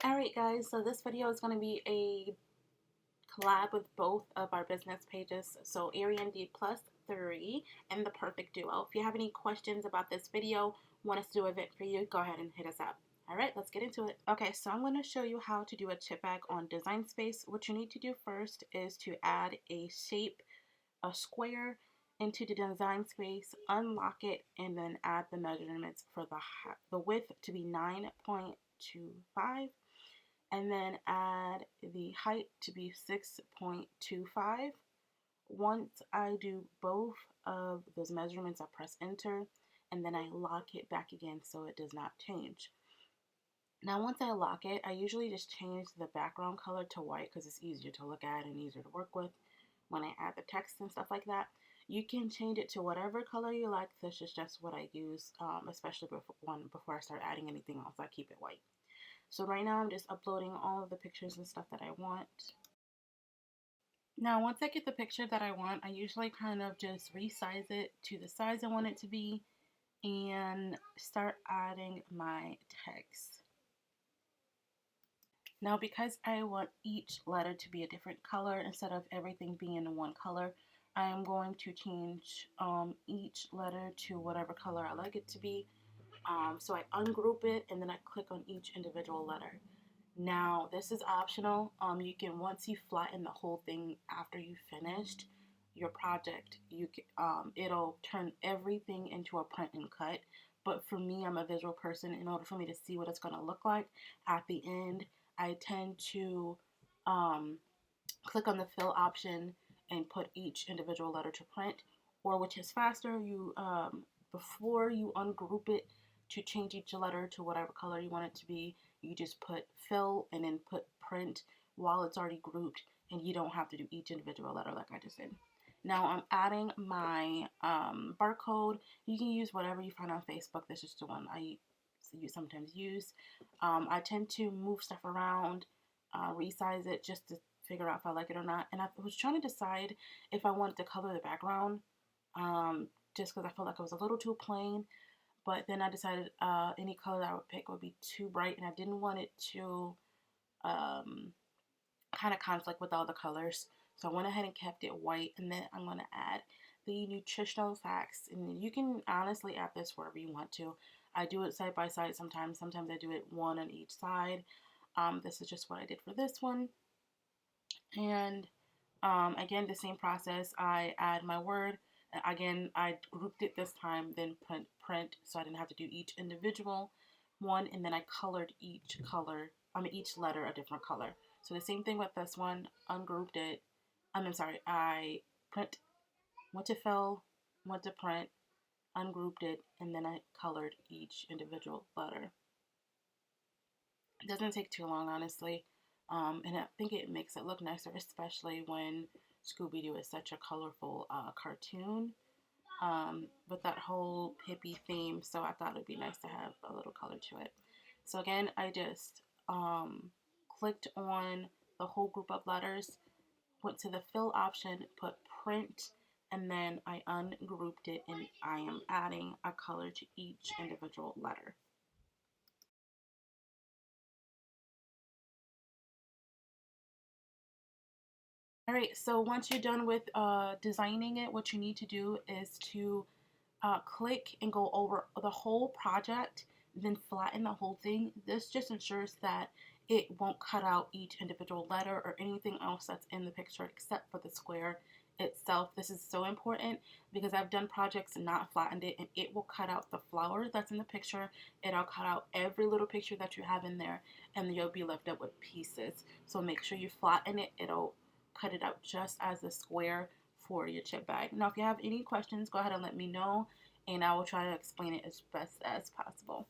Alright guys, so this video is going to be a collab with both of our business pages, so Ariandy plus 3 and the perfect duo. If you have any questions about this video, want us to do an event for you, go ahead and hit us up. Alright, let's get into it. Okay, so I'm going to show you how to do a chip bag on Design Space. What you need to do first is to add a shape, a square, into the Design Space, unlock it, and then add the measurements for the width to be 9.25, and then add the height to be 6.25. Once I do both of those measurements, I press enter, and then I lock it back again so it does not change. Now once I lock it, I usually just change the background color to white because it's easier to look at and easier to work with when I add the text and stuff like that. You can change it to whatever color you like. This is just what I use, especially before I start adding anything else. I keep it white. So right now I'm just uploading all of the pictures and stuff that I want. Now once I get the picture that I want, I usually kind of just resize it to the size I want it to be and start adding my text. Now because I want each letter to be a different color instead of everything being in one color, I am going to change each letter to whatever color I like it to be. So I ungroup it and then I click on each individual letter. Now this is optional. You can, once you flatten the whole thing after you finished your project, it'll turn everything into a print and cut. But for me, I'm a visual person. In order for me to see what it's going to look like at the end, I tend to click on the fill option and put each individual letter to print, or which is faster, you before you ungroup it to change each letter to whatever color you want it to be, you just put fill and then put print while it's already grouped, and you don't have to do each individual letter like I just did. Now I'm adding my barcode. You can use whatever you find on Facebook. This is the one I sometimes use. I tend to move stuff around, resize it just to figure out if I like it or not. And I was trying to decide if I wanted to color the background, just because I felt like it was a little too plain. But then I decided any color that I would pick would be too bright, and I didn't want it to kind of conflict with all the colors. So I went ahead and kept it white, and then I'm going to add the nutritional facts. And you can honestly add this wherever you want to. I do it side by side sometimes. Sometimes I do it one on each side. This is just what I did for this one. And again, the same process. I add my word. Again, I grouped it this time, then print, so I didn't have to do each individual one, and then I colored each letter a different color. So the same thing with this one, ungrouped it. I went to fill, went to print, ungrouped it, and then I colored each individual letter. It doesn't take too long, honestly, and I think it makes it look nicer, especially when Scooby-Doo is such a colorful cartoon with that whole hippie theme, so I thought it would be nice to have a little color to it. So again, I just clicked on the whole group of letters, went to the fill option, put print, and then I ungrouped it, and I am adding a color to each individual letter. Alright, so once you're done with designing it, what you need to do is to click and go over the whole project, then flatten the whole thing. This just ensures that it won't cut out each individual letter or anything else that's in the picture except for the square itself. This is so important because I've done projects and not flattened it, and it will cut out the flower that's in the picture. It'll cut out every little picture that you have in there, and you'll be left up with pieces. So make sure you flatten it. It'll cut it out just as a square for your chip bag. Now if you have any questions, go ahead and let me know, and I will try to explain it as best as possible.